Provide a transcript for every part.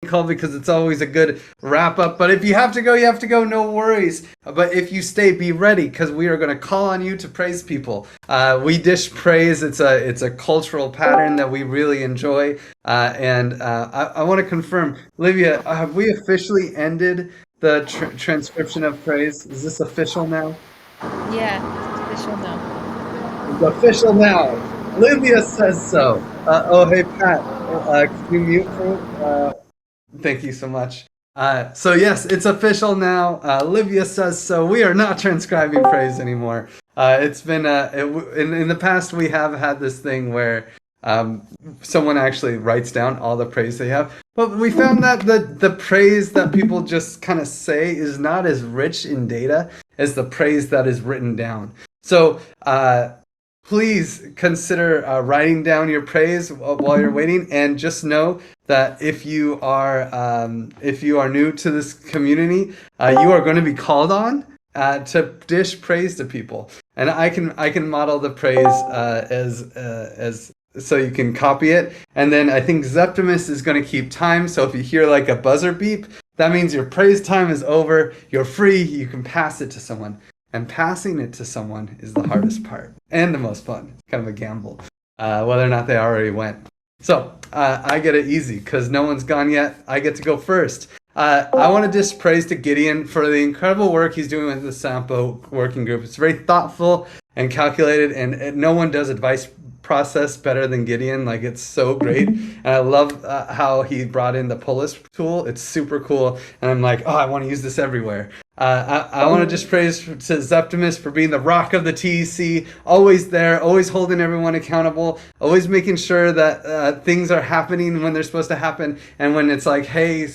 Call because it's always a good wrap up. But if you have to go, you have to go. No worries. But if you stay, be ready because we are going to call on you to praise people. We dish praise. It's a cultural pattern that we really enjoy. And I want to confirm, Livia, have we officially ended the transcription of praise? Is this official now? Yeah, it's official now. It's official now. Livia says so. Hey, Pat, can you mute for thank you so much. So yes, it's official now. Livia says so. We are not transcribing praise anymore. It's been in the past we have had this thing where someone actually writes down all the praise they have, but we found that the praise that people just kind of say is not as rich in data as the praise that is written down. So please consider writing down your praise while you're waiting, and just know that if you are new to this community, you are going to be called on to dish praise to people, and I can model the praise as so you can copy it, and then I think Zeptimus is going to keep time. So if you hear like a buzzer beep, that means your praise time is over. You're free. You can pass it to someone. And passing it to someone is the hardest part and the most fun. It's kind of a gamble, whether or not they already went. So I get it easy because no one's gone yet. I get to go first. I want to just praise to Gideon for the incredible work he's doing with the Sampo working group. It's very thoughtful and calculated, and no one does advice process better than Gideon. Like, it's so great. And I love how he brought in the pull list tool. It's super cool. And I'm like, oh, I want to use this everywhere. I want to just praise to Zeptimus for being the rock of the TEC, always there, always holding everyone accountable, always making sure that things are happening when they're supposed to happen. And when it's like, hey,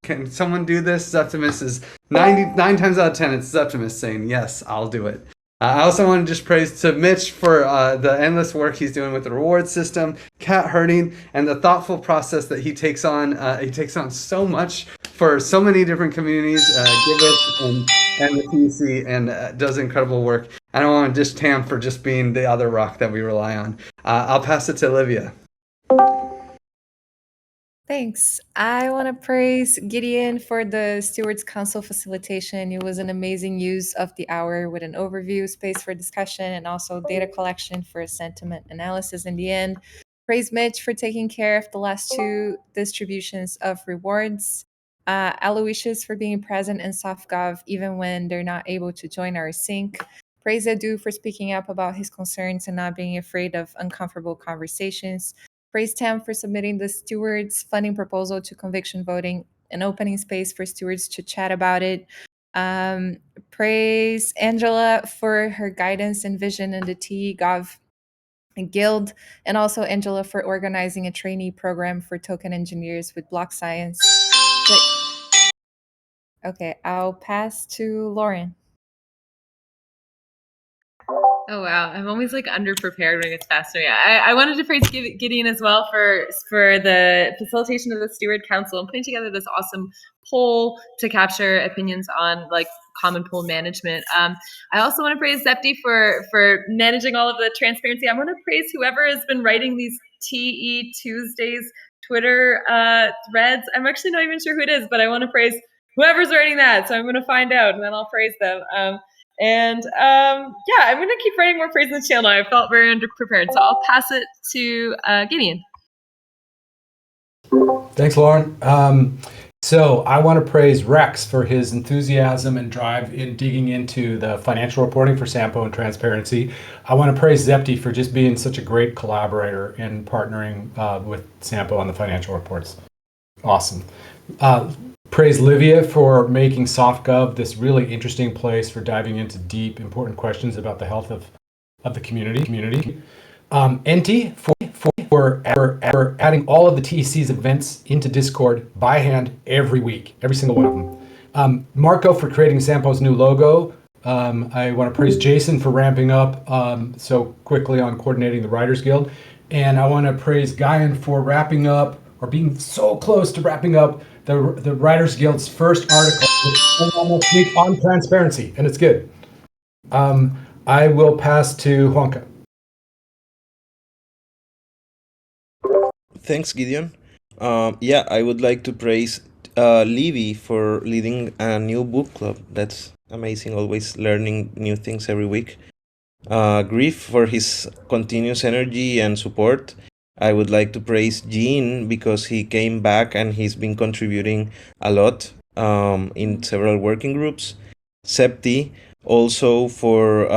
can someone do this? Zeptimus is 99 times out of 10, it's Zeptimus saying, yes, I'll do it. I also want to just praise to Mitch for the endless work he's doing with the reward system, cat herding, and the thoughtful process that he takes on. He takes on so much for so many different communities, Giveth and the TC, and does incredible work. I don't want to dish Tam for just being the other rock that we rely on. I'll pass it to Olivia. Thanks. I want to praise Gideon for the Stewards Council facilitation. It was an amazing use of the hour with an overview, space for discussion, and also data collection for sentiment analysis in the end. Praise Mitch for taking care of the last two distributions of rewards. Aloysius for being present in SoftGov even when they're not able to join our sync. Praise Edu for speaking up about his concerns and not being afraid of uncomfortable conversations. Praise Tam for submitting the stewards funding proposal to conviction voting and opening space for stewards to chat about it. Praise Angela for her guidance and vision in the TE-Gov Guild, and also Angela for organizing a trainee program for token engineers with block science. Okay, I'll pass to Lauren. Oh wow, I'm always like underprepared when it gets faster. Yeah, I wanted to praise Gideon as well for the facilitation of the Steward Council and putting together this awesome poll to capture opinions on like common pool management. I also want to praise Zepti for managing all of the transparency. I want to praise whoever has been writing these TE Tuesdays Twitter threads. I'm actually not even sure who it is, but I want to praise whoever's writing that. So I'm going to find out and then I'll praise them. And yeah, I'm going to keep writing more praise in the channel. I felt very underprepared. So I'll pass it to Gideon. Thanks, Lauren. So I want to praise Rex for his enthusiasm and drive in digging into the financial reporting for Sampo and transparency. I want to praise Zepti for just being such a great collaborator and partnering with Sampo on the financial reports. Awesome. Praise Livia for making SoftGov this really interesting place for diving into deep, important questions about the health of the community. Enti for adding all of the TEC's events into Discord by hand every week, every single one of them. Marco for creating Sampo's new logo. I want to praise Jason for ramping up so quickly on coordinating the Writers Guild. And I want to praise Guyan for wrapping up, or being so close to wrapping up, the Writers Guild's first article almost week on transparency, and it's good. I will pass to Juanca. Thanks, Gideon. Yeah, I would like to praise Livy for leading a new book club. That's amazing, always learning new things every week. Grief for his continuous energy and support. I would like to praise Jean because he came back and he's been contributing a lot in several working groups. Septi also for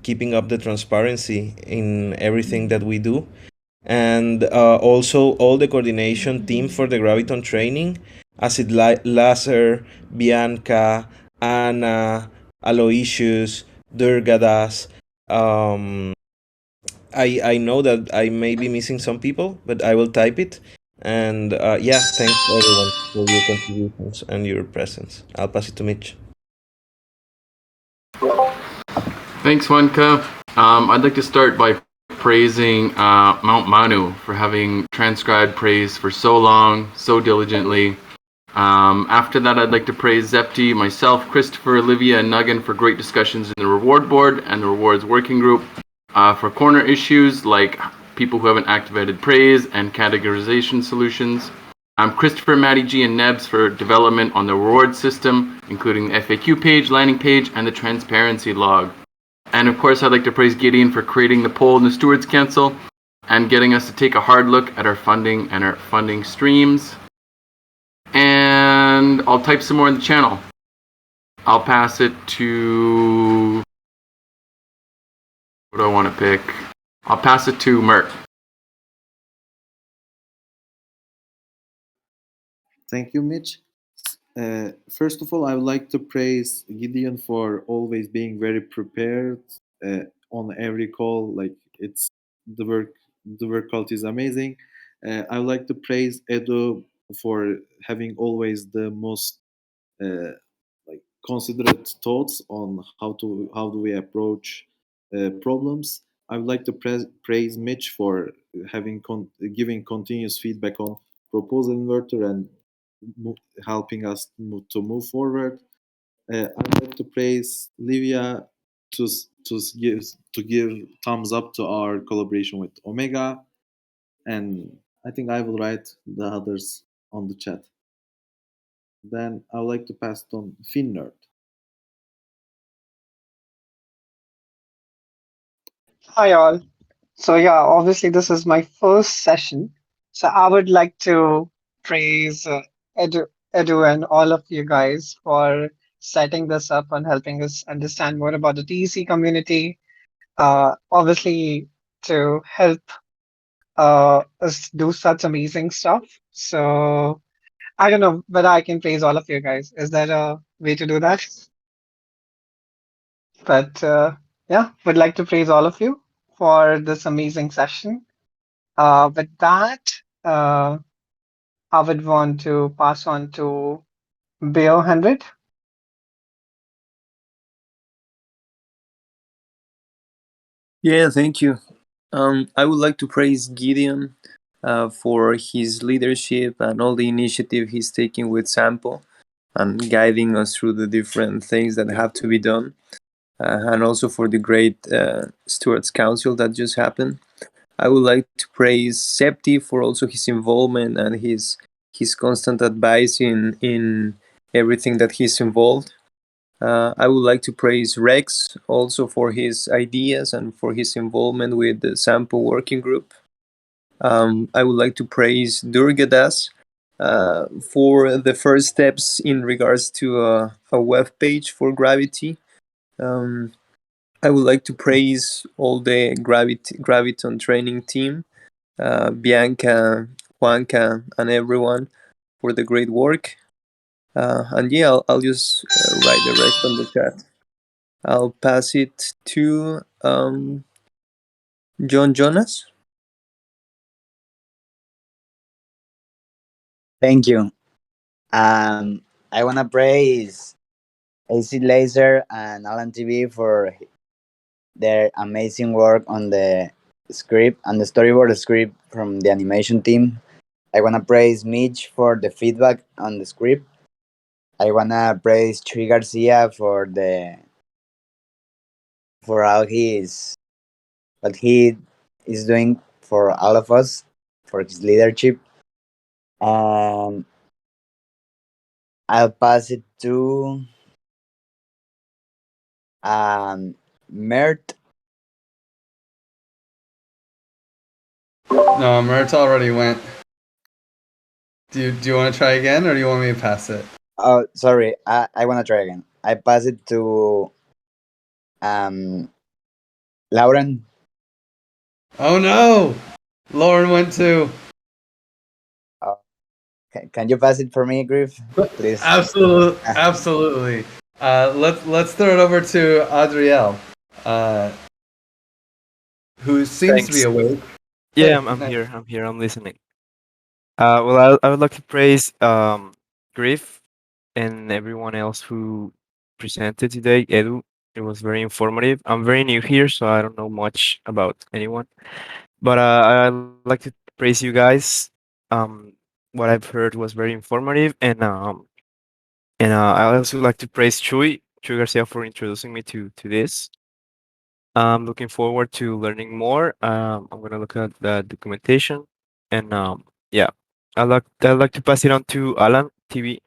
keeping up the transparency in everything that we do. And also all the coordination team for the Graviton training, Acid Laser, Bianca, Anna, Aloysius, Durgadas. Um, I know that I may be missing some people, but I will type it. And yeah, thanks everyone for your contributions and your presence. I'll pass it to Mitch. Thanks, Juanca. I'd like to start by praising Mount Manu for having transcribed praise for so long, so diligently. After that, I'd like to praise Zepti, myself, Christopher, Olivia, and Nuggan for great discussions in the reward board and the rewards working group. For corner issues like people who haven't activated praise and categorization solutions. Christopher, Matty G, and Nebs for development on the reward system, including the FAQ page, landing page, and the transparency log. And of course, I'd like to praise Gideon for creating the poll in the Stewards Council and getting us to take a hard look at our funding and our funding streams. And I'll type some more in the channel. I'll pass it to... What do I want to pick? I'll pass it to Mert. Thank you, Mitch. First of all, I would like to praise Gideon for always being very prepared on every call. Like it's the work quality is amazing. I would like to praise Edu for having always the most like considerate thoughts on how do we approach problems. I would like to praise Mitch for having giving continuous feedback on proposal inverter and helping us to move forward. I'd like to praise Livia to give thumbs up to our collaboration with Omega, and I think I will write the others on the chat. Then I would like to pass it on Finnerd. Hi, all. So, yeah, obviously, this is my first session. So, I would like to praise Edu and all of you guys for setting this up and helping us understand more about the TEC community. Obviously, to help us do such amazing stuff. So, I don't know whether I can praise all of you guys. Is there a way to do that? But yeah, would like to praise all of you for this amazing session. With that, I would want to pass on to Bear 100. Yeah, thank you. I would like to praise Gideon for his leadership and all the initiative he's taking with Sampo and guiding us through the different things that have to be done, and also for the great Stewards Council that just happened. I would like to praise Septi for also his involvement and his constant advice in everything that he's involved. I would like to praise Rex also for his ideas and for his involvement with the Sampo working group. I would like to praise Durgadas for the first steps in regards to a web page for Gravity. I would like to praise all the Graviton training team, Bianca, Juanca, and everyone for the great work. And yeah, I'll just write the rest on the chat. I'll pass it to John Jonas. Thank you. I want to praise AC Laser and Alan TV for their amazing work on the script and the storyboard script from the animation team. I want to praise Mitch for the feedback on the script. I want to praise Chuy Garcia for all what he is doing for all of us, for his leadership. And I'll pass it to Mert. No, Mert already went. Do you want to try again, or do you want me to pass it? Oh, sorry. I want to try again. I pass it to um Lauren. Oh no, Lauren went too. Can you pass it for me, Griff, please? Absolutely, absolutely. Let's throw it over to Adriel, who seems to be Thanks. awake. Yeah, Hey, I'm nice. here. I'm here. I'm listening. Well, I would like to praise Griff and everyone else who presented today. Edu, it was very informative. I'm very new here, so I don't know much about anyone. But I'd like to praise you guys. Um, what I've heard was very informative, and I also like to praise Chuy Garcia for introducing me to this. I'm looking forward to learning more. I'm gonna look at the documentation, and yeah, I'd like to pass it on to Alan TV.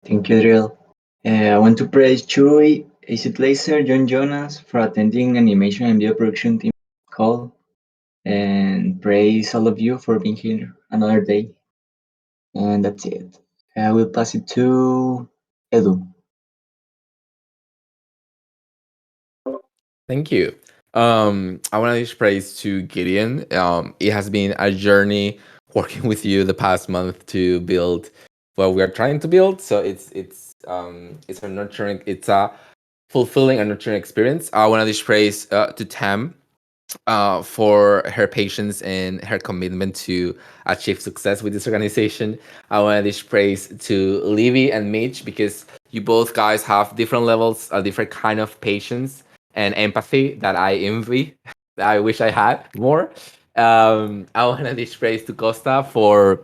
Thank you, Adriel. I want to praise Chuy, Acid Laser, John Jonas for attending animation and video production team call, and praise all of you for being here another day. And that's it. I will pass it to Edu. Thank you. I want to give praise to Gideon. It has been a journey working with you the past month to build what we are trying to build. So it's a nurturing, it's a fulfilling and nurturing experience. I want to give praise to Tam for her patience and her commitment to achieve success with this organization. I want to give praise to Livy and Mitch because you both guys have different levels, a different kind of patience and empathy that I envy. That I wish I had more. I want to give praise to Costa for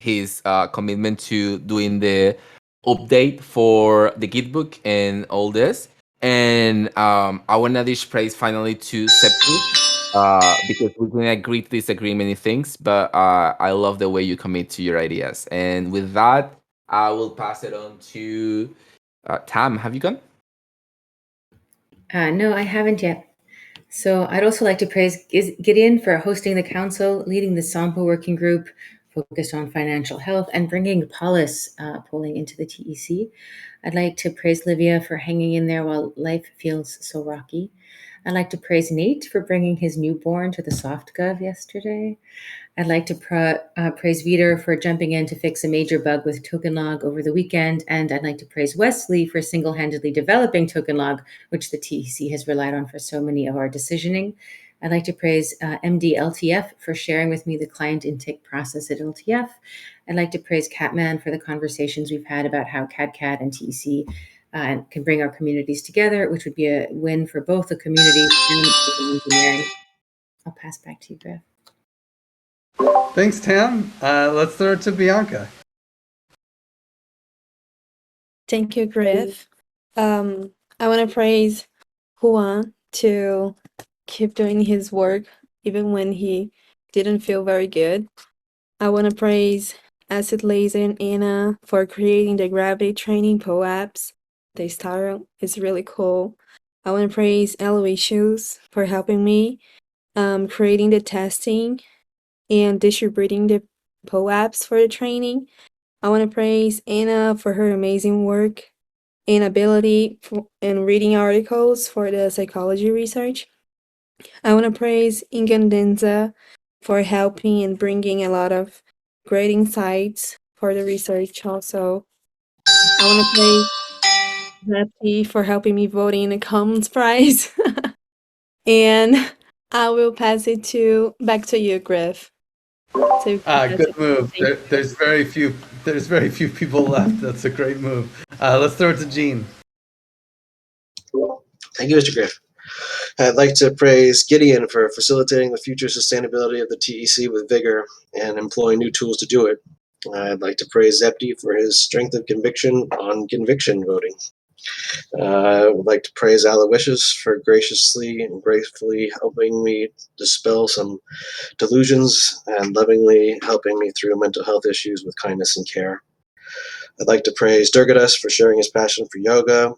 his commitment to doing the update for the Gitbook and all this. And I want to dish praise finally to Septi because we can agree to disagree many things, but I love the way you commit to your ideas. And with that, I will pass it on to Tam. Have you gone? No, I haven't yet. So I'd also like to praise Gideon for hosting the council, leading the Sampo working group focused on financial health, and bringing Polis polling into the TEC. I'd like to praise Livia for hanging in there while life feels so rocky. I'd like to praise Nate for bringing his newborn to the SoftGov yesterday. I'd like to praise Vitor for jumping in to fix a major bug with TokenLog over the weekend. And I'd like to praise Wesley for single-handedly developing TokenLog, which the TEC has relied on for so many of our decisioning. I'd like to praise MD LTF for sharing with me the client intake process at LTF. I'd like to praise Catman for the conversations we've had about how CAD and TEC can bring our communities together, which would be a win for both the community and engineering. I'll pass back to you, Griff. Thanks, Tam. Let's throw it to Bianca. Thank you, Griff. I want to praise Juan to keep doing his work even when he didn't feel very good. I want to praise Acid Laser and Anna for creating the gravity training apps. The style is really cool. I want to praise Aloysius for helping me creating the testing and distributing the apps for the training. I want to praise Anna for her amazing work and ability in reading articles for the psychology research. I want to praise Ingandenza for helping and bringing a lot of great insights for the research also. I want to praise Zepti for helping me voting in the Commons Prize. And I will pass it back to you, Griff. Good move. There's very few people left. That's a great move. Let's throw it to Gene. Thank you, Mr. Griff. I'd like to praise Gideon for facilitating the future sustainability of the TEC with vigor and employing new tools to do it. I'd like to praise Zepti for his strength of conviction on conviction voting. I would like to praise Aloysius for graciously and gratefully helping me dispel some delusions and lovingly helping me through mental health issues with kindness and care. I'd like to praise Durgadas for sharing his passion for yoga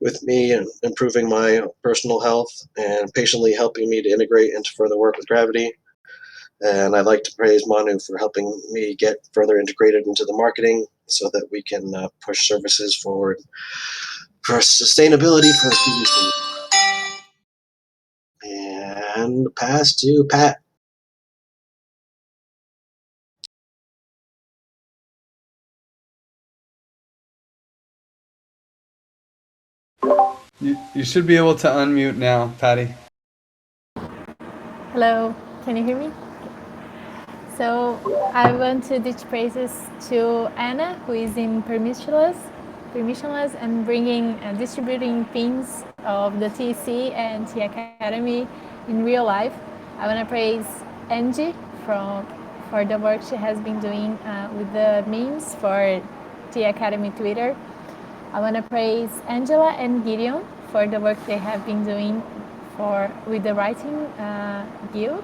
with me and improving my personal health and patiently helping me to integrate into further work with gravity. And I'd like to praise Manu for helping me get further integrated into the marketing so that we can push services forward for sustainability for the community. And pass to Pat. You should be able to unmute now, Patty. Hello, can you hear me? So I want to ditch praises to Anna, who is in permissionless, and bringing distributing pins of the TEC and TEC Academy in real life. I want to praise Angie for the work she has been doing with the memes for TEC Academy Twitter. I want to praise Angela and Gideon for the work they have been doing with the writing guild,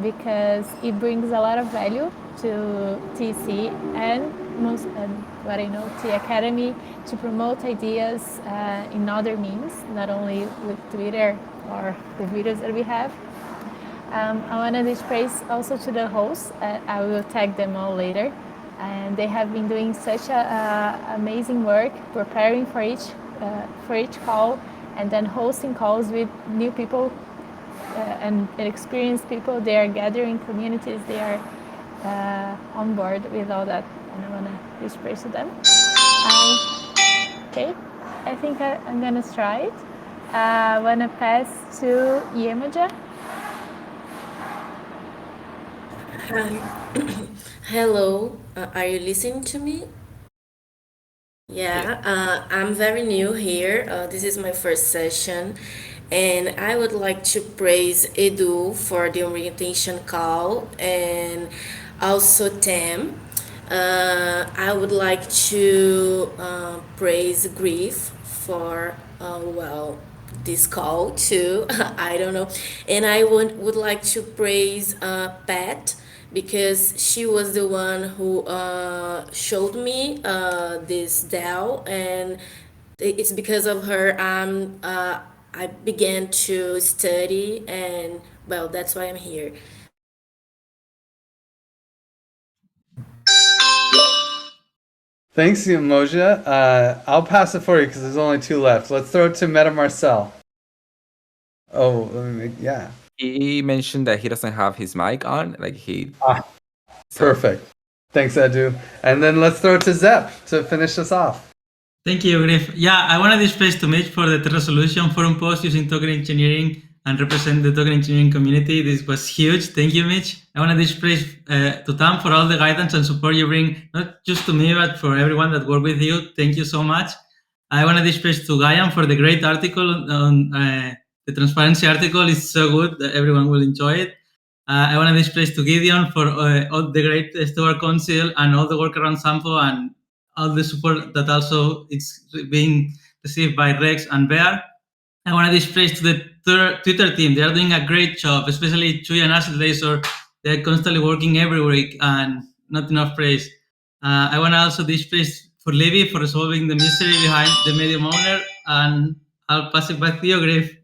because it brings a lot of value to TC and most what I know, T Academy, to promote ideas in other means, not only with Twitter or the videos that we have. I want to give praise also to the hosts. I will tag them all later. And they have been doing such amazing work preparing for each call, and then hosting calls with new people and experienced people. They are gathering communities. They are on board with all that, and I want to give praise to them. Okay, I think I'm gonna try it. I want to pass to Yemoja. Hi. Hello, are you listening to me? Yeah, I'm very new here. This is my first session, and I would like to praise Edu for the orientation call and also Tam. I would like to praise Grief for, this call too. I don't know. And I would like to praise Pat, because she was the one who showed me this DAO, and it's because of her I began to study, and well, that's why I'm here. Thanks, Moja. I'll pass it for you because there's only two left. Let's throw it to Meta Marcel. Oh, yeah. He mentioned that he doesn't have his mic on. Perfect. Thanks, Edu. And then let's throw it to Zep to finish us off. Thank you, Griff. Yeah, I wanted this place to Mitch for the resolution forum post using token engineering and represent the token engineering community. This was huge. Thank you, Mitch. I wanted this place to Tam for all the guidance and support you bring, not just to me, but for everyone that worked with you. Thank you so much. I wanted this place to Gaian for the great article on the transparency article. Is so good that everyone will enjoy it. I wanted this place to Gideon for all the great Steward Council and all the work around Sampo and all the support that also is being received by Rex and Bear. I want to give praise to the Twitter team. They are doing a great job, especially Chuy and Acid Laser. They're constantly working every week and not enough praise. I want to also give praise for Levy for resolving the mystery behind the medium owner, and I'll pass it back to you, Griff.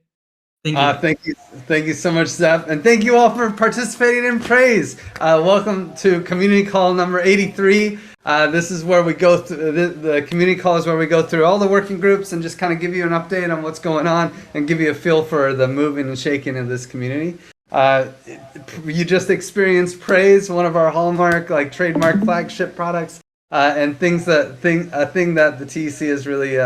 Thank you. Thank you so much, Zep, and thank you all for participating in praise. Welcome to Community Call number 83. This is where we go through the community call is where we go through all the working groups and just kind of give you an update on what's going on and give you a feel for the moving and shaking of this community. You just experienced praise, one of our hallmark, trademark flagship products, and a thing that the TEC has really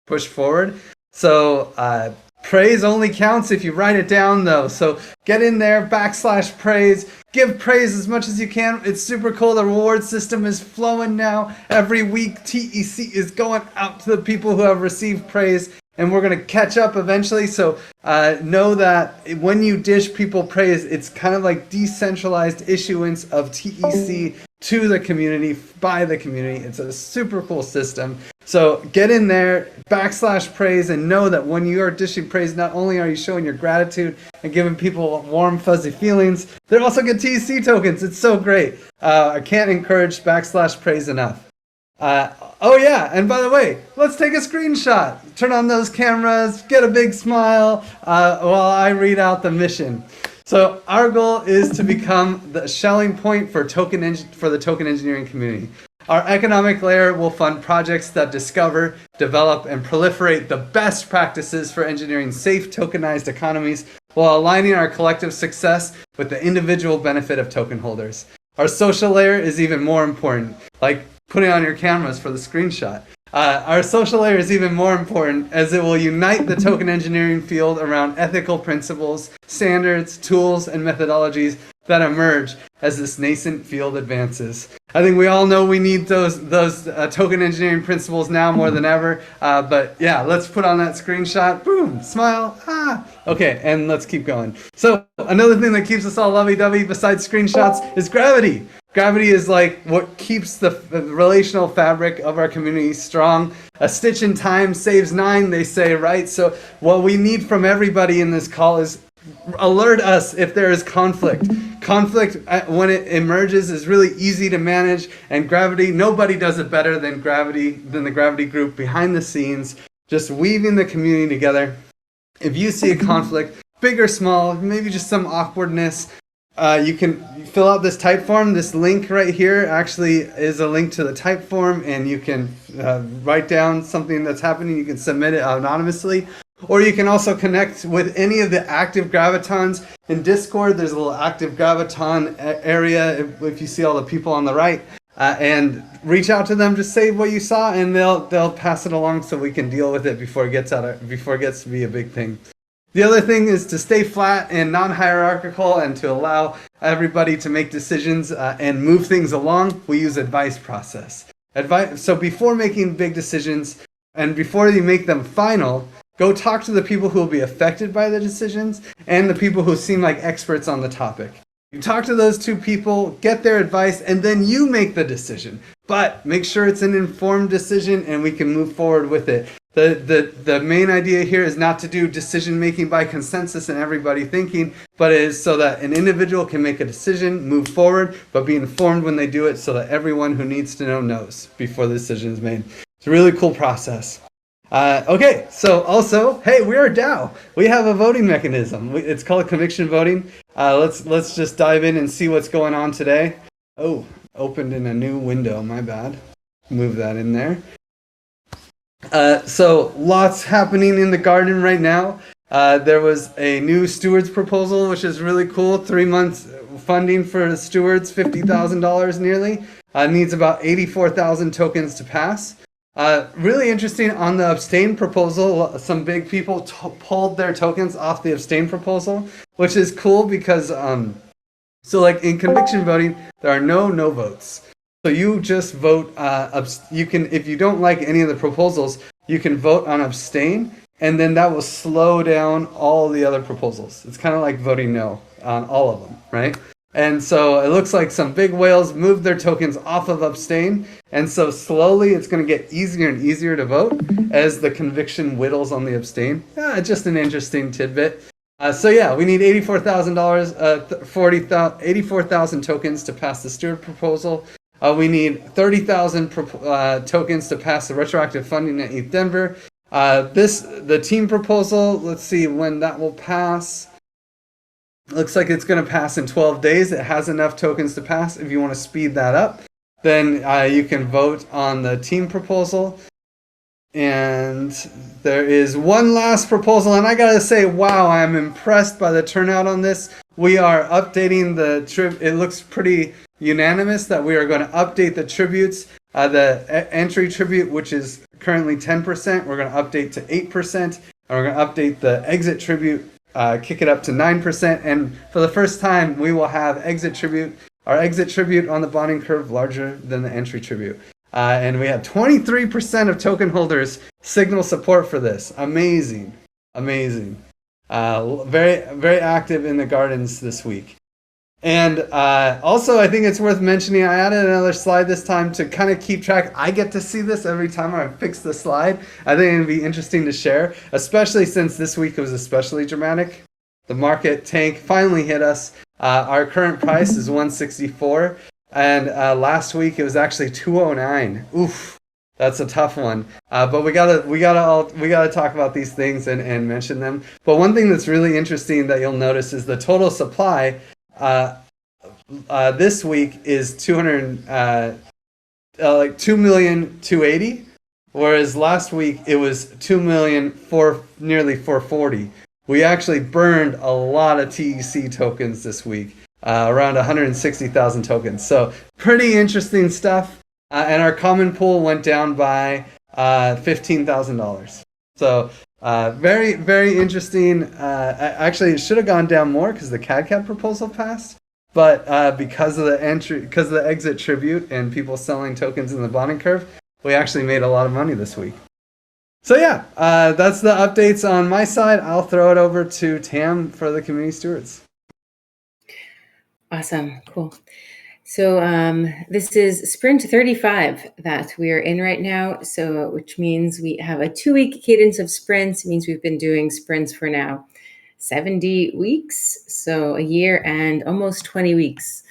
pushed forward. So praise only counts if you write it down, though. So get in there, /praise. Give praise as much as you can. It's super cool. The reward system is flowing now. Every week, TEC is going out to the people who have received praise, and we're going to catch up eventually. So know that when you dish people praise, it's kind of like decentralized issuance of TEC to the community, by the community. It's a super cool system. So get in there, /praise, and know that when you are dishing praise, not only are you showing your gratitude and giving people warm, fuzzy feelings, they also get TEC tokens. It's so great. I can't encourage /praise enough. Oh yeah, and by the way, let's take a screenshot. Turn on those cameras, get a big smile while I read out the mission. So our goal is to become the Schelling point for the token engineering community. Our economic layer will fund projects that discover, develop, and proliferate the best practices for engineering safe tokenized economies while aligning our collective success with the individual benefit of token holders. Our social layer is even more important, like putting on your cameras for the screenshot. Our social layer is even more important as it will unite the token engineering field around ethical principles, standards, tools, and methodologies that emerge as this nascent field advances. I think we all know we need those token engineering principles now more than ever. But yeah, let's put on that screenshot. Boom, smile. Okay, and let's keep going. So another thing that keeps us all lovey-dovey besides screenshots is gravity. Gravity is like what keeps the relational fabric of our community strong. A stitch in time saves 9, they say, right? So what we need from everybody in this call is alert us if there is conflict. Conflict, when it emerges, is really easy to manage, and gravity, nobody does it better than the gravity group behind the scenes, just weaving the community together. If you see a conflict, big or small, maybe just some awkwardness, you can fill out this type form. This link right here actually is a link to the type form, and you can write down something that's happening. You can submit it anonymously. Or you can also connect with any of the active gravitons. In Discord, there's a little active graviton area if you see all the people on the right. And reach out to them, just say what you saw, and they'll pass it along so we can deal with it before it gets to be a big thing. The other thing is to stay flat and non-hierarchical and to allow everybody to make decisions and move things along. We use advice process. So before making big decisions and before you make them final, go talk to the people who will be affected by the decisions and the people who seem like experts on the topic. You talk to those two people, get their advice, and then you make the decision. But make sure it's an informed decision and we can move forward with it. The main idea here is not to do decision making by consensus and everybody thinking, but it is so that an individual can make a decision, move forward, but be informed when they do it so that everyone who needs to know knows before the decision is made. It's a really cool process. Okay, so also, hey, we're a DAO. We have a voting mechanism. It's called conviction voting. Let's just dive in and see what's going on today. Oh, opened in a new window, my bad. Move that in there. So lots happening in the garden right now. There was a new Stewards proposal, which is really cool. 3 months funding for the Stewards, $50,000 nearly. Needs about 84,000 tokens to pass. Really interesting on the abstain proposal, some big people pulled their tokens off the abstain proposal, which is cool because, so like in conviction voting, there are no votes. So you just vote, you can, if you don't like any of the proposals, you can vote on abstain, and then that will slow down all the other proposals. It's kind of like voting no on all of them, right? And so it looks like some big whales moved their tokens off of abstain. And so slowly it's going to get easier and easier to vote as the conviction whittles on the abstain. Just an interesting tidbit. So yeah, we need $84,000 tokens to pass the Steward proposal. We need 30,000 tokens to pass the retroactive funding at ETH Denver. The team proposal, let's see when that will pass. Looks like it's going to pass in 12 days. It has enough tokens to pass. If you want to speed that up, then you can vote on the team proposal. And there is one last proposal, and I gotta say, wow, I am impressed by the turnout on this. We are updating the it looks pretty unanimous that we are going to update the tributes. The entry tribute, which is currently 10%, we're going to update to 8%, and we're going to update the exit tribute, kick it up to 9%, and for the first time, we will have our exit tribute on the bonding curve larger than the entry tribute. And we had 23% of token holders signal support for this. Amazing. Very, very active in the gardens this week. And also, I think it's worth mentioning, I added another slide this time to kind of keep track. I get to see this every time I fix the slide. I think it'd be interesting to share, especially since this week was especially dramatic. The market tank finally hit us. Our current price is 164, and last week it was actually 209. Oof, that's a tough one. But we gotta talk about these things and mention them. But one thing that's really interesting that you'll notice is the total supply this week is 2,280,000, whereas last week it was 2,000,000 nearly 440. We actually burned a lot of TEC tokens this week, around 160,000 tokens. So pretty interesting stuff. And our common pool went down by $15,000. So very, very interesting. Actually, it should have gone down more because the CAD proposal passed. But because of the exit tribute and people selling tokens in the bonding curve, we actually made a lot of money this week. So yeah, that's the updates on my side. I'll throw it over to Tam for the community stewards. Awesome, cool. So this is sprint 35 that we are in right now. So which means we have a 2-week cadence of sprints. It means we've been doing sprints for now 70 weeks. So a year and almost 20 weeks.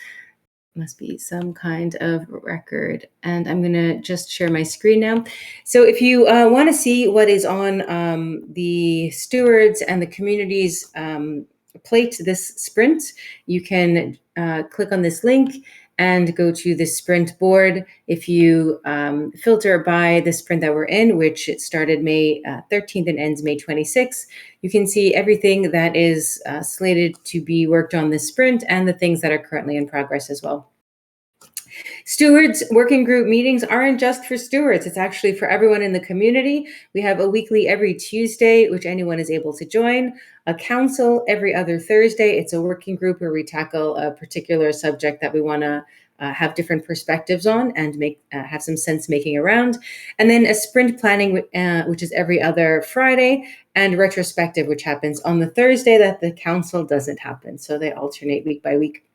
Must be some kind of record. And I'm going to just share my screen now. So if you want to see what is on the stewards and the community's plate this sprint, you can click on this link and go to the sprint board. If you filter by the sprint that we're in, which it started May 13th and ends May 26th, you can see everything that is slated to be worked on this sprint and the things that are currently in progress as well. Stewards working group meetings aren't just for stewards. It's actually for everyone in the community. We have a weekly every Tuesday, which anyone is able to join. A council every other Thursday. It's a working group where we tackle a particular subject that we want to have different perspectives on and have some sense making around. And then a sprint planning, which is every other Friday, and retrospective, which happens on the Thursday that the council doesn't happen. So they alternate week by week.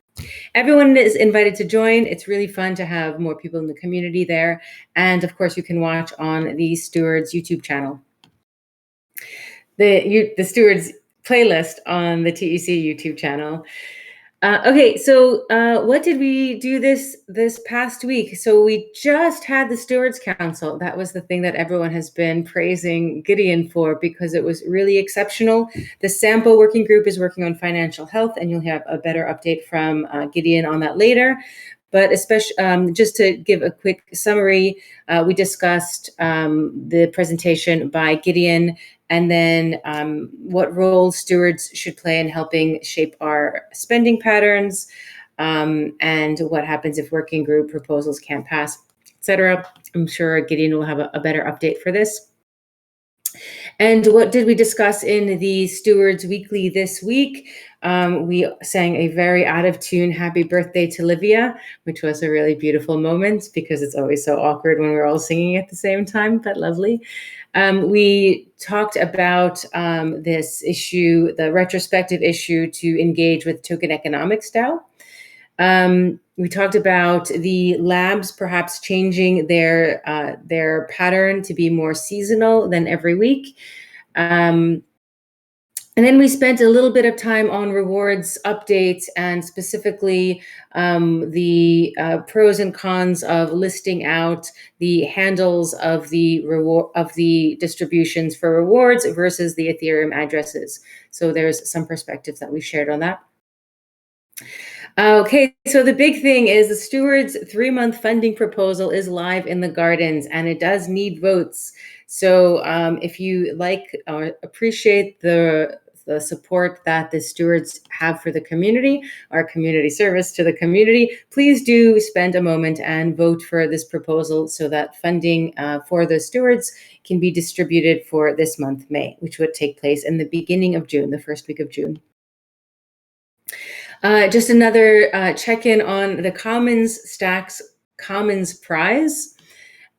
Everyone is invited to join. It's really fun to have more people in the community there. And of course, you can watch on the Stewards YouTube channel. The Stewards playlist on the TEC YouTube channel. Okay, so what did we do this past week? So we just had the Stewards Council. That was the thing that everyone has been praising Gideon for because it was really exceptional. The Sampo working group is working on financial health, and you'll have a better update from Gideon on that later. But especially, just to give a quick summary, we discussed the presentation by Gideon, and then what role stewards should play in helping shape our spending patterns, and what happens if working group proposals can't pass, etc. I'm sure Gideon will have a better update for this. And what did we discuss in the Stewards Weekly this week? We sang a very out of tune happy birthday to Livia, which was a really beautiful moment because it's always so awkward when we're all singing at the same time, but lovely. We talked about this issue, the retrospective issue to engage with token economics DAO. We talked about the labs perhaps changing their pattern to be more seasonal than every week. And then we spent a little bit of time on rewards updates and specifically the pros and cons of listing out the handles of the distributions for rewards versus the Ethereum addresses. So there's some perspectives that we shared on that. Okay, so the big thing is the Stewards 3-month funding proposal is live in the gardens and it does need votes. So if you like or appreciate the support that the stewards have for the community, our community service to the community, please do spend a moment and vote for this proposal so that funding for the stewards can be distributed for this month, May, which would take place in the beginning of June, the first week of June. Just another check-in on the Commons Stacks Commons Prize.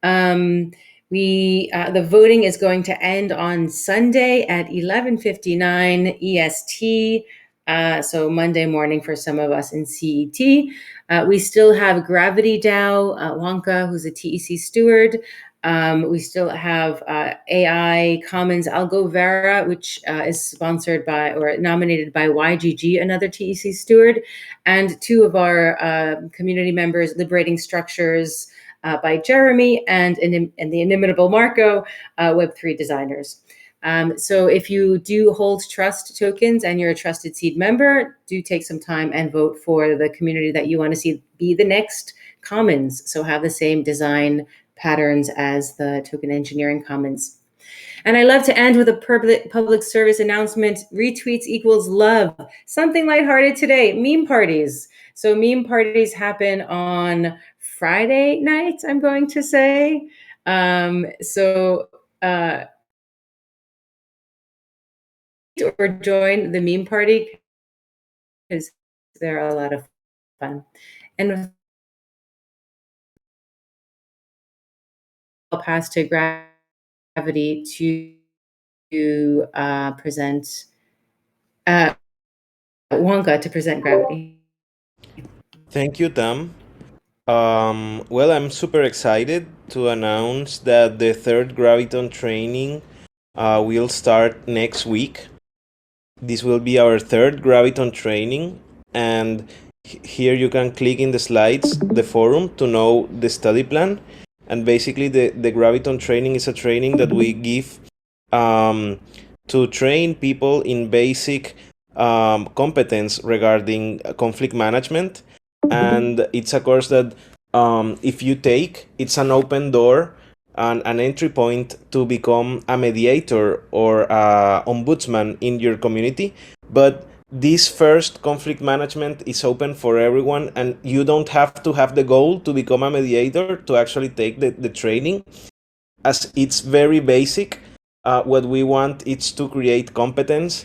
The voting is going to end on Sunday at 11:59 EST. So Monday morning for some of us in CET. We still have Gravity DAO, Wonka, who's a TEC steward. We still have AI Commons Algo Vera, which is sponsored by or nominated by YGG, another TEC steward, and two of our community members, Liberating Structures by Jeremy and the inimitable Marco, Web3 designers. So if you do hold trust tokens and you're a trusted seed member, do take some time and vote for the community that you want to see be the next commons. So have the same design patterns as the token engineering commons. And I love to end with a public service announcement. Retweets equals love. Something lighthearted today, meme parties. So meme parties happen on Friday night, I'm going to say. Or join the meme party because they're a lot of fun. And I'll pass to Gravity to present Wonka to present Gravity. Thank you, Tam. Well, I'm super excited to announce that the third Graviton training will start next week. This will be our third Graviton training, and here you can click in the slides, the forum, to know the study plan. And basically, the Graviton training is a training that we give to train people in basic competence regarding conflict management. And it's a course that if you take, it's an open door and an entry point to become a mediator or a ombudsman in your community. But this first conflict management is open for everyone, and you don't have to have the goal to become a mediator to actually take the training, as it's very basic. What we want is to create competence,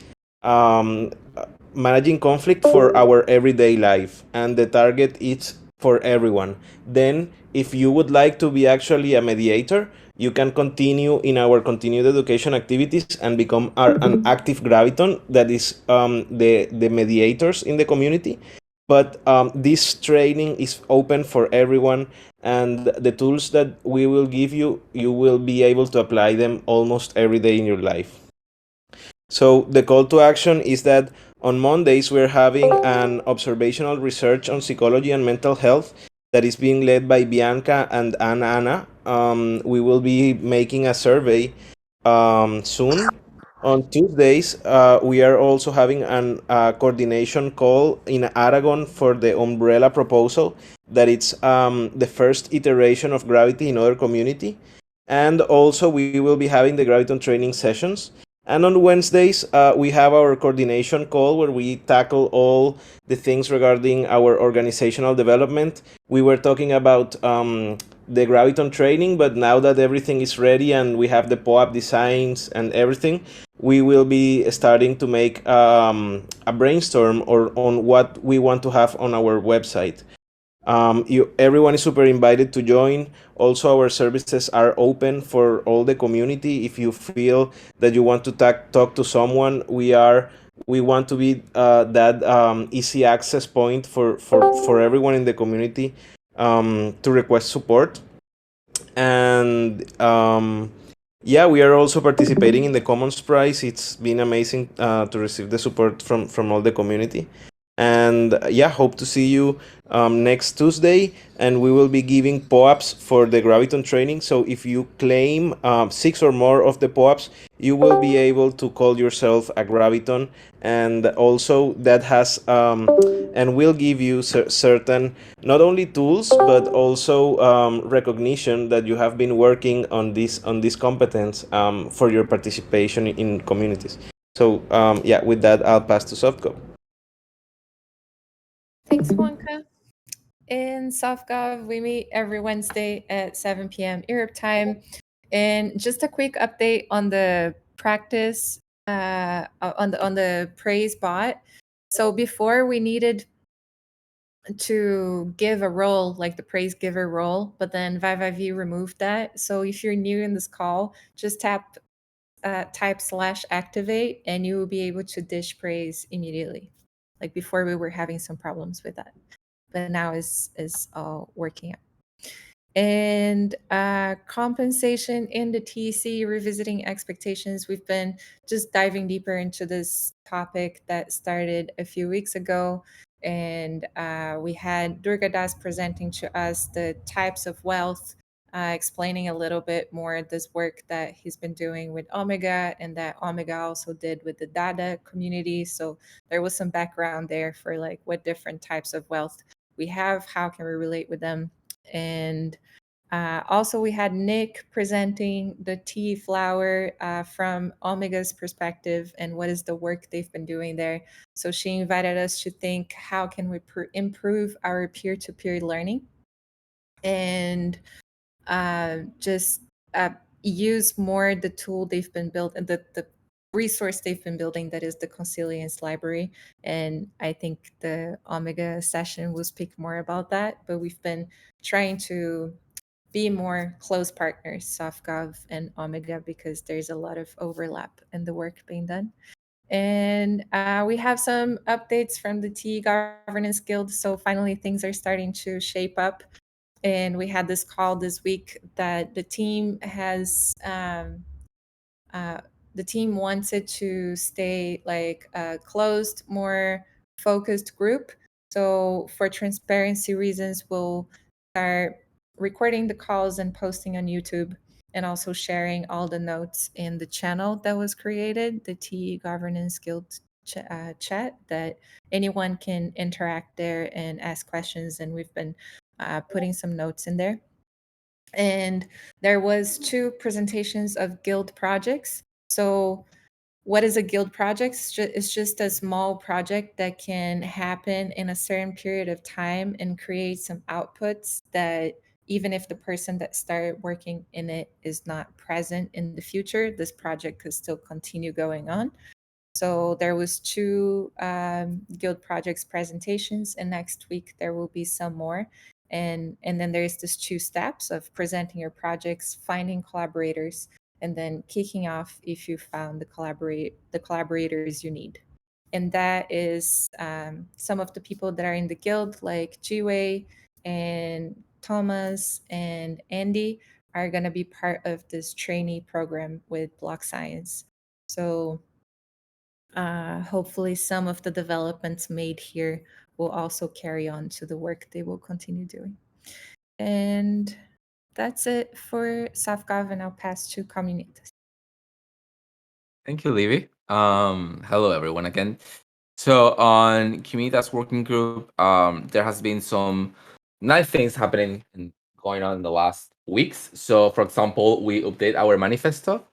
managing conflict for our everyday life, and the target is for everyone. Then, if you would like to be actually a mediator, you can continue in our continued education activities and become an active graviton that is the mediators in the community. But this training is open for everyone, and the tools that we will give you, you will be able to apply them almost every day in your life. So the call to action is that on Mondays we're having an observational research on psychology and mental health that is being led by Bianca and Anna. We will be making a survey soon. On Tuesdays, we are also having an coordination call in Aragon for the umbrella proposal that it's the first iteration of Gravity in other community. And also we will be having the Graviton training sessions. And on Wednesdays, we have our coordination call where we tackle all the things regarding our organizational development. We were talking about the Graviton training, but now that everything is ready and we have the POAP designs and everything, we will be starting to make a brainstorm on what we want to have on our website. Everyone is super invited to join. Also, our services are open for all the community. If you feel that you want to talk to someone, we want to be that easy access point for everyone in the community to request support. And yeah, we are also participating in the Commons Prize. It's been amazing to receive the support from all the community. And yeah, hope to see you next Tuesday. And we will be giving POAPs for the Graviton training. So if you claim 6 or more of the POAPs, you will be able to call yourself a Graviton. And also that has and will give you certain not only tools but also recognition that you have been working on this competence for your participation in communities. So yeah, with that, I'll pass to Softco. Thanks, Wonka. In SoftGov, we meet every Wednesday at 7 p.m. Europe time. And just a quick update on the practice on the praise bot. So before we needed to give a role like the praise giver role, but then ViViV removed that. So if you're new in this call, just type /activate and you will be able to dish praise immediately. Like before, we were having some problems with that, but now is all working out. And compensation in the TEC, revisiting expectations. We've been just diving deeper into this topic that started a few weeks ago. And we had Durga Das presenting to us the types of wealth, explaining a little bit more this work that he's been doing with Omega and that Omega also did with the Dada community. So there was some background there for like what different types of wealth we have, how can we relate with them. And also, we had Nick presenting the tea flower from Omega's perspective and what is the work they've been doing there. So she invited us to think, how can we improve our peer-to-peer learning and just use more the tool they've been building, the resource they've been building, that is the Consilience Library. And I think the Omega session will speak more about that, but we've been trying to be more close partners, SoftGov and Omega, because there's a lot of overlap in the work being done. And we have some updates from the TE Governance Guild. So finally, things are starting to shape up. And we had this call this week that the team has, the team wanted to stay like a closed, more focused group. So for transparency reasons, we'll start recording the calls and posting on YouTube, and also sharing all the notes in the channel that was created, the TE Governance Guild chat, that anyone can interact there and ask questions. And we've been putting some notes in there. And there was 2 presentations of guild projects. So what is a guild project? It's just a small project that can happen in a certain period of time and create some outputs that even if the person that started working in it is not present in the future, this project could still continue going on. So there was 2 guild projects presentations, and next week there will be some more. And then there's this 2 steps of presenting your projects, finding collaborators, and then kicking off if you found the collaborators you need. And that is some of the people that are in the guild, like Jiwei and Thomas and Andy, are going to be part of this trainee program with Block Science. So hopefully some of the developments made here will also carry on to the work they will continue doing. And that's it for SoftGov, and I'll pass to Communitas. Thank you, Livy. Hello, everyone, again. So on Communitas working group, there has been some nice things happening and going on in the last weeks. So, for example, we update our manifesto.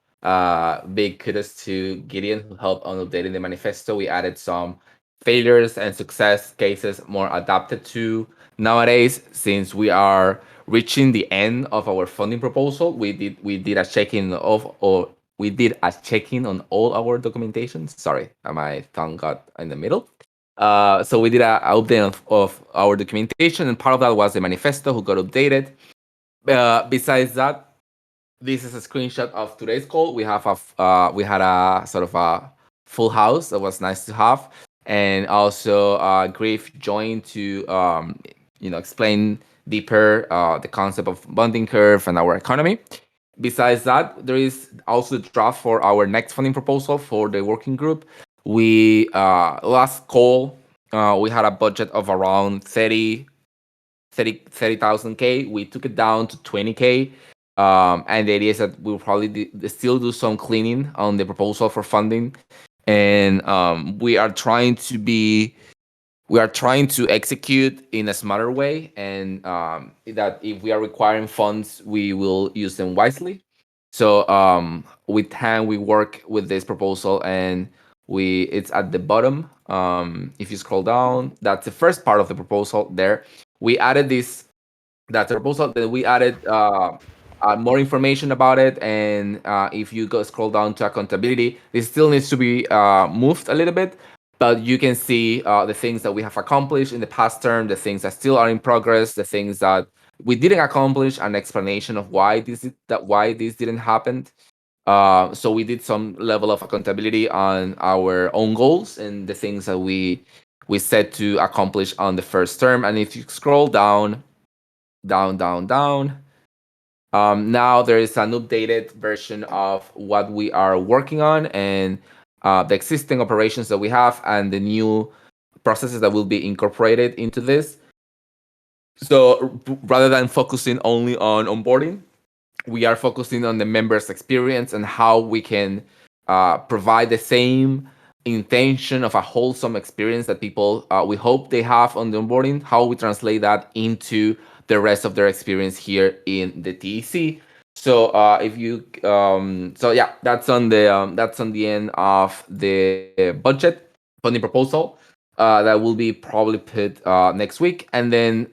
Big kudos to Gideon, who helped on updating the manifesto. We added some failures and success cases more adapted to nowadays, since we are reaching the end of our funding proposal. We did a check-in on all our documentations. Sorry, my tongue got in the middle. So we did an update of our documentation, and part of that was the manifesto who got updated. Besides that, this is a screenshot of today's call. We had a sort of a full house that was nice to have, and also Griff joined to explain deeper the concept of bonding curve and our economy. Besides that, there is also the draft for our next funding proposal for the working group. We last call we had a budget of around 30,000 K. We took it down to 20K. And the idea is that we'll probably still do some cleaning on the proposal for funding. And we are trying to execute in a smarter way, and that if we are requiring funds, we will use them wisely. So with hand, we work with this proposal, and it's at the bottom. If you scroll down, that's the first part of the proposal there. We added this, that's the proposal, that we added more information about it. And if you go scroll down to accountability, this still needs to be moved a little bit, but you can see the things that we have accomplished in the past term, the things that still are in progress, the things that we didn't accomplish, an explanation of why this didn't happen. So we did some level of accountability on our own goals and the things that we we set to accomplish on the first term. And if you scroll down, now there is an updated version of what we are working on, and the existing operations that we have and the new processes that will be incorporated into this. So rather than focusing only on onboarding, we are focusing on the members' experience and how we can provide the same intention of a wholesome experience that people we hope they have on the onboarding, how we translate that into the rest of their experience here in the TEC. So if you so yeah, that's on the end of the budget funding proposal that will be probably put next week. And then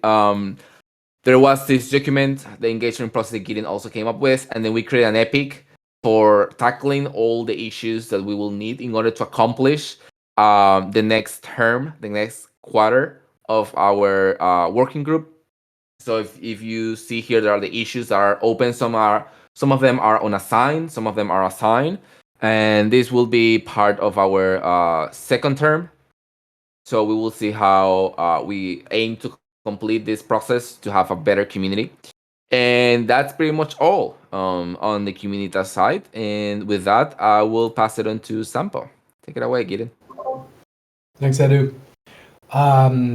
there was this document, the engagement process that Gideon also came up with, and then we created an epic for tackling all the issues that we will need in order to accomplish the next term, the next quarter of our working group. So if you see here, there are the issues that are open. Some of them are unassigned, some of them are assigned, and this will be part of our second term. So we will see how we aim to complete this process to have a better community. And that's pretty much all on the Communitas side. And with that, I will pass it on to Sampo. Take it away, Gideon. Thanks, Edu.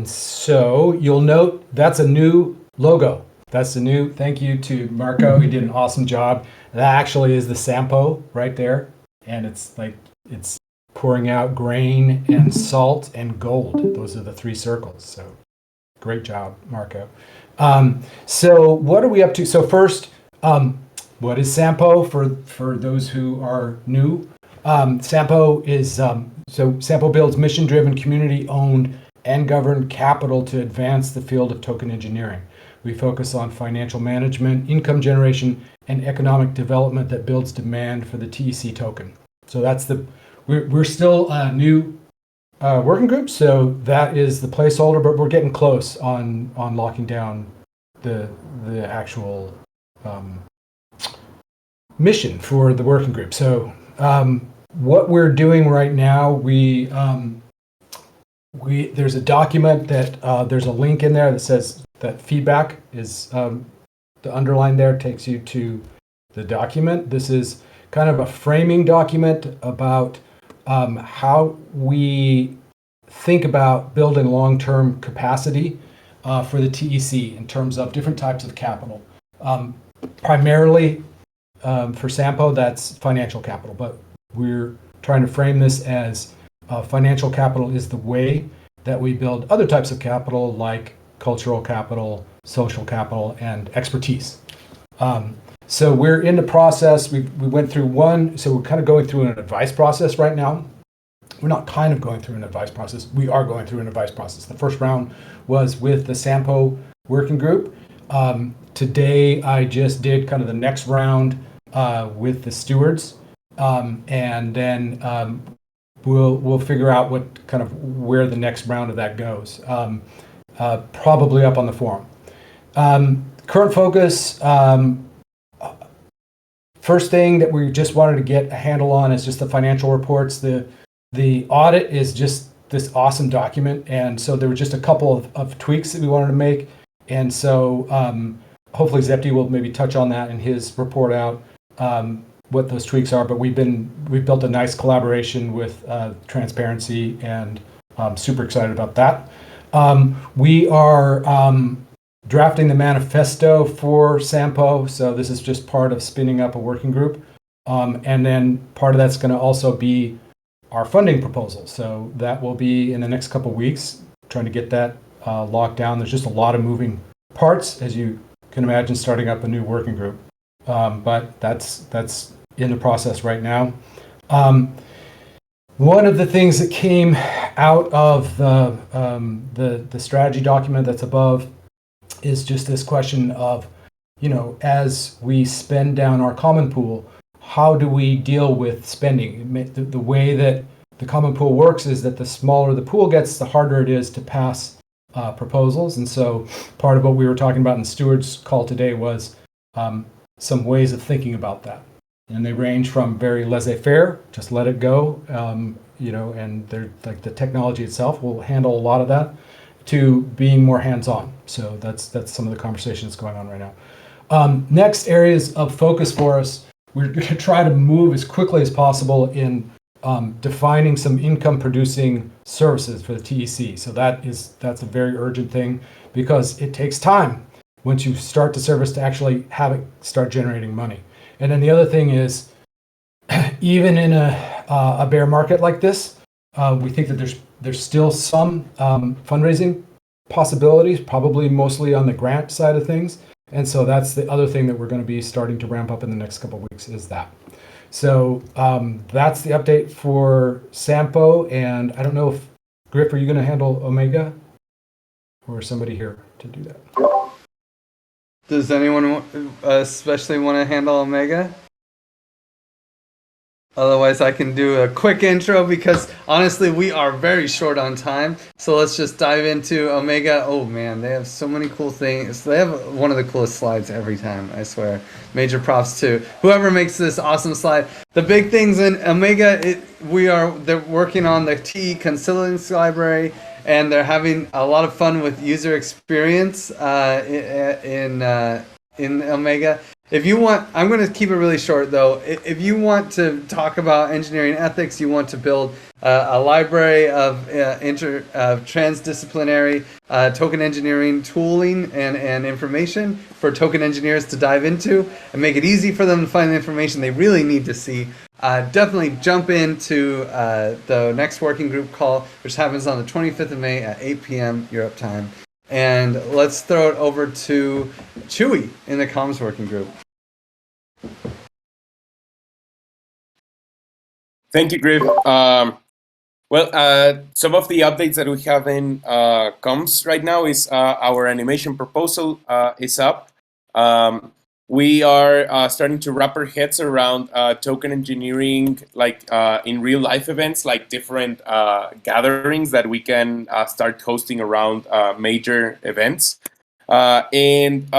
So you'll note that's a new logo. That's the new, thank you to Marco. He did an awesome job. That actually is the Sampo right there. And it's pouring out grain and salt and gold. Those are the three circles. So great job, Marco. So what are we up to? So first, what is Sampo for those who are new? Sampo is, so Sampo builds mission-driven, community-owned and governed capital to advance the field of token engineering. We focus on financial management, income generation, and economic development that builds demand for the TEC token. So that's we're still a new working group, so that is the placeholder, but we're getting close on locking down the actual mission for the working group. So what we're doing right now, there's a document that there's a link in there that says that feedback is the underline there takes you to the document. This is kind of a framing document about how we think about building long-term capacity for the TEC in terms of different types of capital. Primarily for Sampo, that's financial capital, but we're trying to frame this as financial capital is the way that we build other types of capital like cultural capital, social capital, and expertise. So we're in the process. We went through one, so we're kind of going through an advice process right now. We're not kind of going through an advice process. We are going through an advice process. The first round was with the Sampo working group. Today, I just did kind of the next round with the stewards, and then we'll figure out what kind of where the next round of that goes. Probably up on the forum. Current focus. First thing that we just wanted to get a handle on is just the financial reports. The audit is just this awesome document, and so there were just a couple of tweaks that we wanted to make, and so hopefully Zepti will maybe touch on that in his report out what those tweaks are. But we've built a nice collaboration with transparency, and I'm super excited about that. We are drafting the manifesto for Sampo, so this is just part of spinning up a working group, and then part of that's going to also be our funding proposal. So that will be in the next couple of weeks, trying to get that locked down. There's just a lot of moving parts, as you can imagine, starting up a new working group. But that's in the process right now. One of the things that came out of the strategy document that's above is just this question of, as we spend down our common pool, how do we deal with spending? The way that the common pool works is that the smaller the pool gets, the harder it is to pass proposals. And so part of what we were talking about in the Stewards call today was some ways of thinking about that. And they range from very laissez-faire, just let it go, and they're like the technology itself will handle a lot of that, to being more hands-on. So that's some of the conversation that's going on right now. Next areas of focus for us, we're going to try to move as quickly as possible in defining some income-producing services for the TEC. So that's a very urgent thing, because it takes time once you start the service to actually have it start generating money. And then the other thing is, even in a bear market like this, we think that there's still some fundraising possibilities, probably mostly on the grant side of things. And so that's the other thing that we're going to be starting to ramp up in the next couple of weeks, is that. So that's the update for Sampo. And I don't know if, Griff, are you going to handle Omega? Or is somebody here to do that? Does anyone especially want to handle Omega? Otherwise, I can do a quick intro, because honestly, we are very short on time. So let's just dive into Omega. Oh man, they have so many cool things. They have one of the coolest slides every time, I swear. Major props to whoever makes this awesome slide. The big things in Omega, they're working on the TE Conciliance Library, and they're having a lot of fun with user experience in Omega. If you want, I'm going to keep it really short though. If you want to talk about engineering ethics, you want to build a library of transdisciplinary token engineering tooling and information for token engineers to dive into and make it easy for them to find the information they really need to see, definitely jump into the next working group call, which happens on the 25th of May at 8 p.m. Europe time. And let's throw it over to Chewy in the comms working group. Thank you, Griff. Some of the updates that we have in comms right now is our animation proposal is up. We are starting to wrap our heads around token engineering, like in real life events, like different gatherings that we can start hosting around major events. And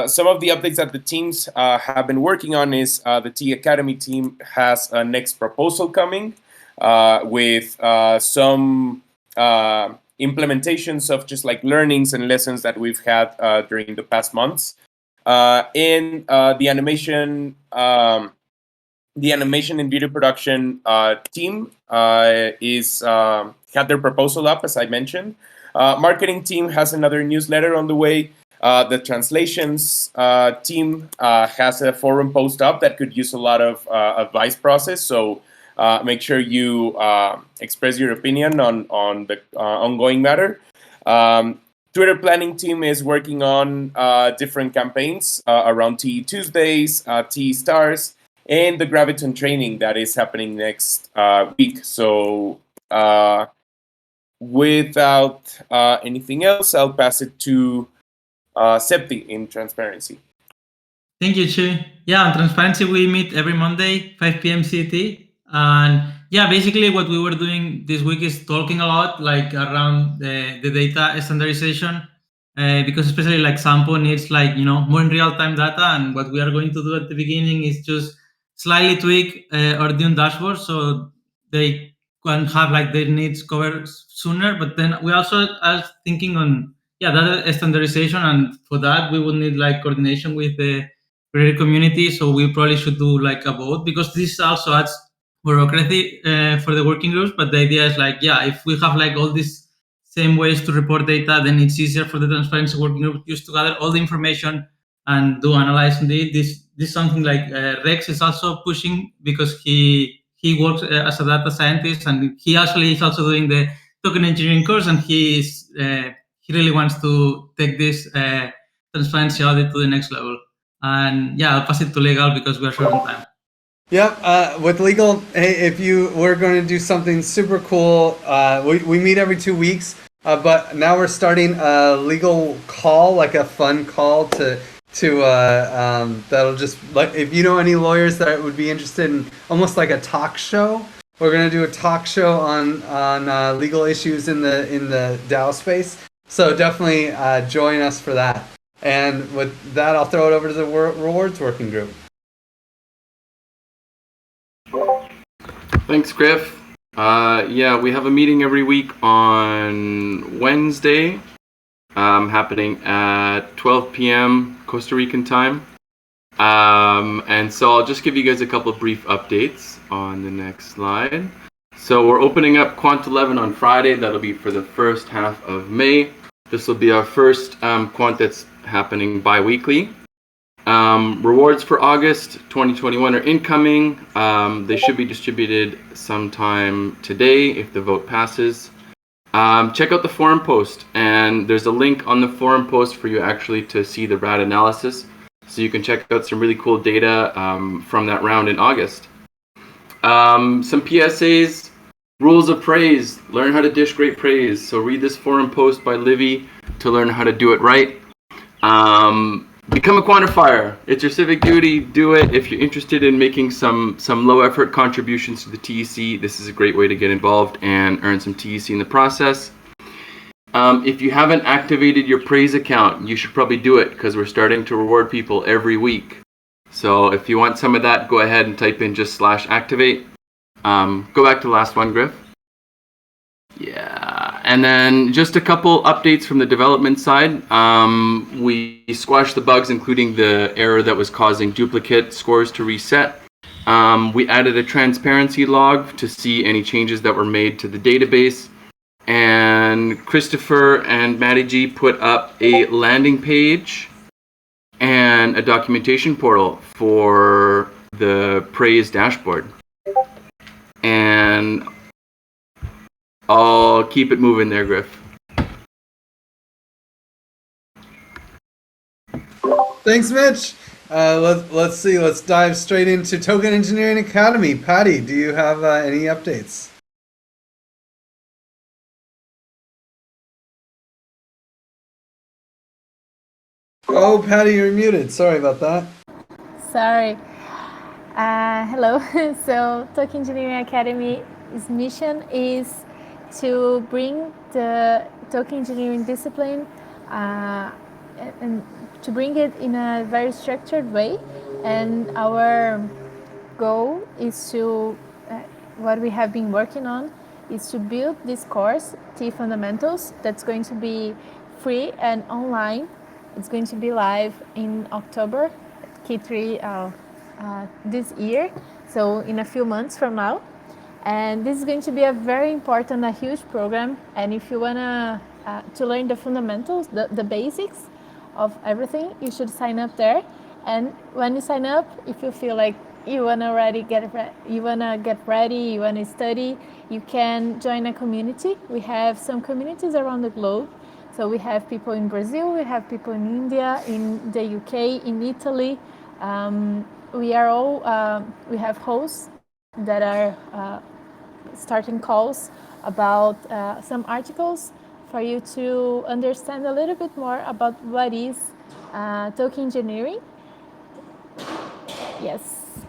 some of the updates that the teams have been working on is the T Academy team has a next proposal coming with some implementations of just like learnings and lessons that we've had during the past months. And the animation and video production team is had their proposal up, as I mentioned. Marketing team has another newsletter on the way. The translations team has a forum post up that could use a lot of advice process. So make sure you express your opinion on the ongoing matter. Twitter planning team is working on different campaigns around TE Tuesdays, TE Stars, and the Graviton training that is happening next week. So without anything else, I'll pass it to Septi in transparency. Thank you, Chu. Yeah, on transparency, we meet every Monday, 5 p.m. CT. And yeah, basically what we were doing this week is talking a lot like around the data standardization, because especially like Sampo needs like, more in real-time data. And what we are going to do at the beginning is just slightly tweak our Dune dashboard so they can have like their needs covered sooner. But then we also are thinking on, data standardization. And for that, we would need like coordination with the creator community. So we probably should do like a vote, because this also adds bureaucracy for the working groups. But the idea is like, if we have like all these same ways to report data, then it's easier for the transparency working group just to gather all the information and do analyzing it. This is something like Rex is also pushing, because he works as a data scientist, and he actually is also doing the token engineering course, and he really wants to take this transparency audit to the next level. And I'll pass it to legal because we are short on time. Yep, with legal, hey, we're going to do something super cool. We meet every 2 weeks, but now we're starting a legal call, like a fun call to that'll just, like, if you know any lawyers that would be interested in almost like a talk show, we're going to do a talk show on legal issues in the DAO space. So definitely join us for that. And with that, I'll throw it over to the rewards working group. Thanks, Griff. Yeah, we have a meeting every week on Wednesday, happening at 12 p.m. Costa Rican time. And so I'll just give you guys a couple of brief updates on the next slide. So we're opening up Quant 11 on Friday. That'll be for the first half of May. This will be our first Quant that's happening bi-weekly. Rewards for August 2021 are incoming. They should be distributed sometime today if the vote passes. Check out the forum post, and there's a link on the forum post for you actually to see the RAD analysis. So you can check out some really cool data from that round in August. Some PSAs, rules of praise, learn how to dish great praise. So read this forum post by Livy to learn how to do it right. Become a quantifier. It's your civic duty. Do it. If you're interested in making some low effort contributions to the TEC, this is a great way to get involved and earn some TEC in the process. If you haven't activated your praise account, you should probably do it because we're starting to reward people every week. So if you want some of that, go ahead and type in just /activate. Go back to the last one, Griff. Yeah, and then just a couple updates from the development side. We squashed the bugs, including the error that was causing duplicate scores to reset. We added a transparency log to see any changes that were made to the database. And Christopher and Maddie G put up a landing page and a documentation portal for the praise dashboard. And I'll keep it moving there, Griff. Thanks, Mitch. Let's see. Let's dive straight into Token Engineering Academy. Patty, do you have any updates? Oh, Patty, you're muted. Sorry about that. Sorry. Hello. So, Token Engineering Academy's mission is to bring the token engineering discipline and to bring it in a very structured way. And our goal is to, what we have been working on, is to build this course, T Fundamentals, that's going to be free and online. It's going to be live in October, Q3 this year, so in a few months from now. And this is going to be a very important, a huge program. And if you wanna to learn the fundamentals, the basics of everything, you should sign up there. And when you sign up, if you feel like you wanna get ready, you wanna study, you can join a community. We have some communities around the globe. So we have people in Brazil, we have people in India, in the UK, in Italy. We have hosts that are starting calls about some articles for you to understand a little bit more about what is token engineering. Yes,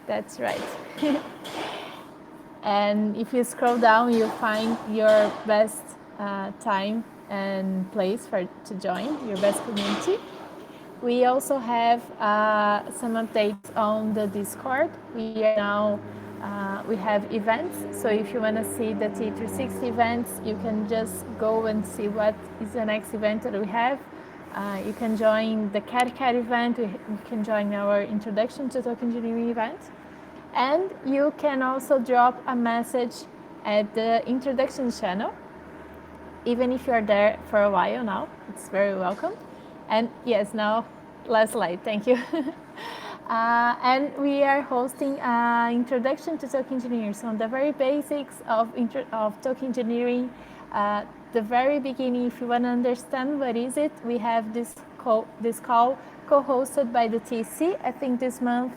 that's right. And if you scroll down, you'll find your best time and place to join your best community. We also have some updates on the Discord. We have events, so if you want to see the T360 events, you can just go and see what is the next event that we have. You can join the CAD event, you can join our Introduction to Token Engineering event, and you can also drop a message at the introduction channel. Even if you're there for a while now, it's very welcome. And yes, now, last slide, thank you. And we are hosting an Introduction to Token Engineering. So on the very basics of token engineering, the very beginning, if you want to understand what is it, we have this call co-hosted by the TEC. I think this month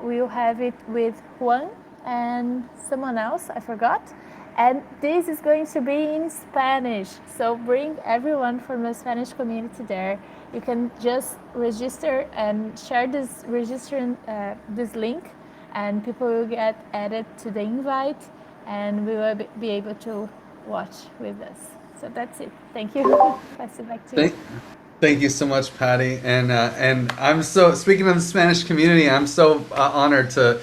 we'll have it with Juan and someone else, I forgot. And this is going to be in Spanish, so bring everyone from the Spanish community there. You can just register and share this link, and people will get added to the invite, and we will be able to watch with us. So that's it. Thank you. Pass it back to you. Thank you so much, Patty. And I'm so, speaking of the Spanish community, I'm so honored to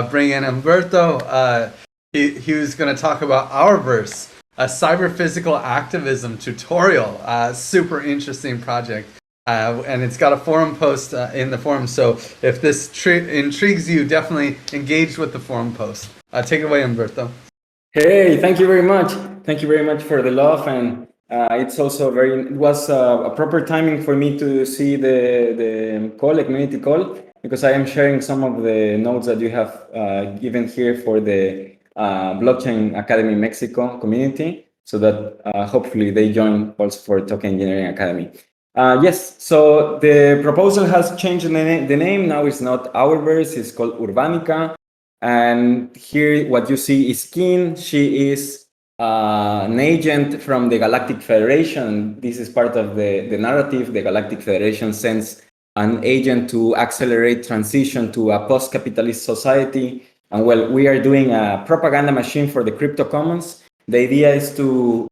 bring in Humberto. He was going to talk about OurVerse, a cyber physical activism tutorial. Super interesting project. And it's got a forum post in the forum. So if this intrigues you, definitely engage with the forum post. Take it away, Umberto. Hey, thank you very much. Thank you very much for the love, and it's also it was a proper timing for me to see the call, the community call, because I am sharing some of the notes that you have given here for the Blockchain Academy Mexico community, so that hopefully they join also for Token Engineering Academy. Yes, so the proposal has changed the name. Now it's not OurVerse, it's called Urbanica. And here what you see is Keen. She is an agent from the Galactic Federation. This is part of the narrative. The Galactic Federation sends an agent to accelerate transition to a post-capitalist society. And well, we are doing a propaganda machine for the crypto commons. The idea is to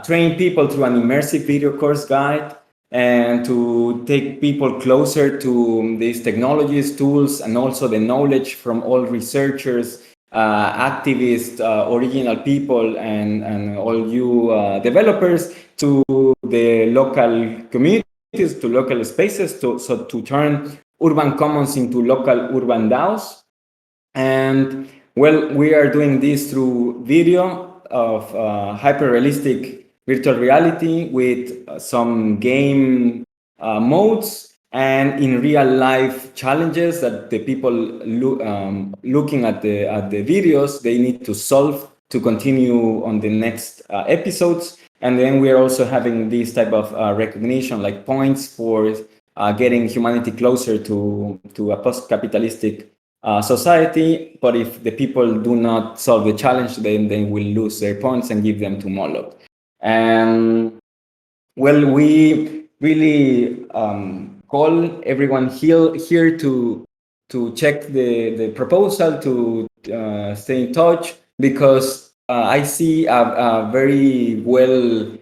train people through an immersive video course guide and to take people closer to these technologies, tools, and also the knowledge from all researchers, activists, original people, and all you developers to the local communities, to local spaces, to turn urban commons into local urban DAOs. And well, we are doing this through video of hyper-realistic virtual reality with some game modes and in real life challenges that the people looking at the videos, they need to solve to continue on the next episodes. And then we are also having this type of recognition, like points for getting humanity closer to a post-capitalistic society. But if the people do not solve the challenge, then they will lose their points and give them to Moloch. And well, we really call everyone here to check the proposal, to stay in touch, because I see a very well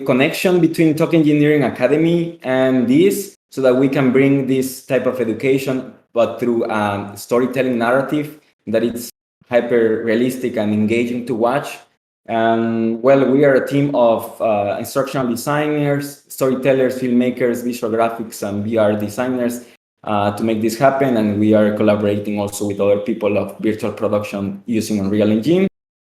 connection between Token Engineering Academy and this, so that we can bring this type of education, but through a storytelling narrative that it's hyper realistic and engaging to watch. Well, we are a team of instructional designers, storytellers, filmmakers, visual graphics, and VR designers to make this happen. And we are collaborating also with other people of virtual production using Unreal Engine.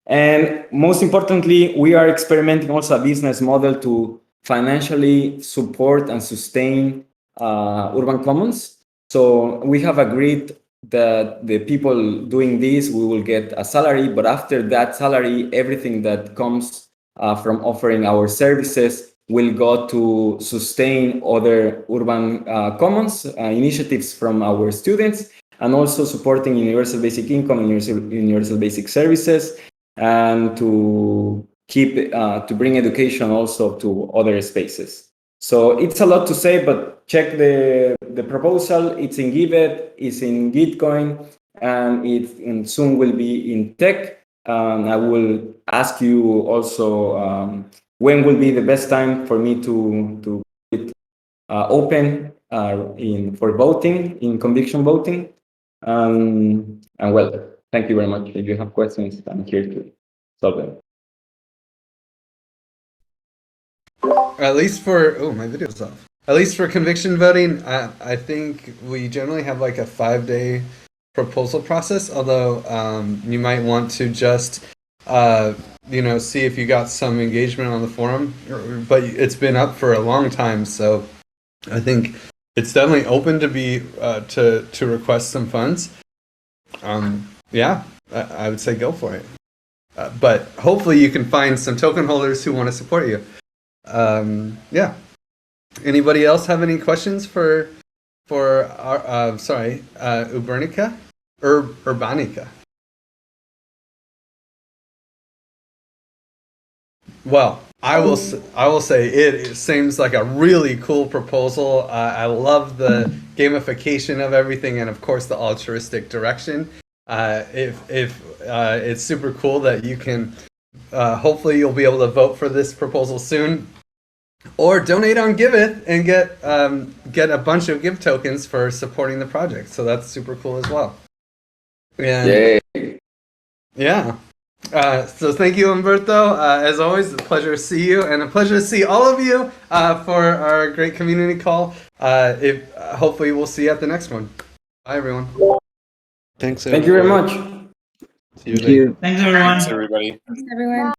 And most importantly, we are experimenting also a business model to financially support and sustain urban commons. So we have agreed that the people doing this, we will get a salary, but after that salary, everything that comes from offering our services will go to sustain other urban commons initiatives from our students, and also supporting universal basic income and universal basic services, and to keep to bring education also to other spaces. So it's a lot to say, but check the proposal. It's in Giveth, it's in Gitcoin, and it soon will be in TEC. I will ask you also when will be the best time for me to open for voting, in conviction voting. And well, thank you very much. If you have questions, I'm here to solve them. At least for my video's off. At least for conviction voting, I think we generally have like a 5-day proposal process. Although you might want to just see if you got some engagement on the forum. But it's been up for a long time, so I think it's definitely open to be to request some funds. Yeah, I would say go for it. But hopefully you can find some token holders who want to support you. Yeah. Anybody else have any questions for Urbanica? Urbanica. Well, I will say it seems like a really cool proposal. I love the gamification of everything, and of course the altruistic direction. If it's super cool that you can. Hopefully you'll be able to vote for this proposal soon, or donate on Giveth and get a bunch of Give tokens for supporting the project. So that's super cool as well. And yeah. So thank you, Umberto. As always, a pleasure to see you, and a pleasure to see all of you for our great community call. Hopefully we'll see you at the next one. Bye, everyone. Thanks, Thank you very much. See you Thank you. Thanks, everyone. Thanks, everybody. Thanks, everyone.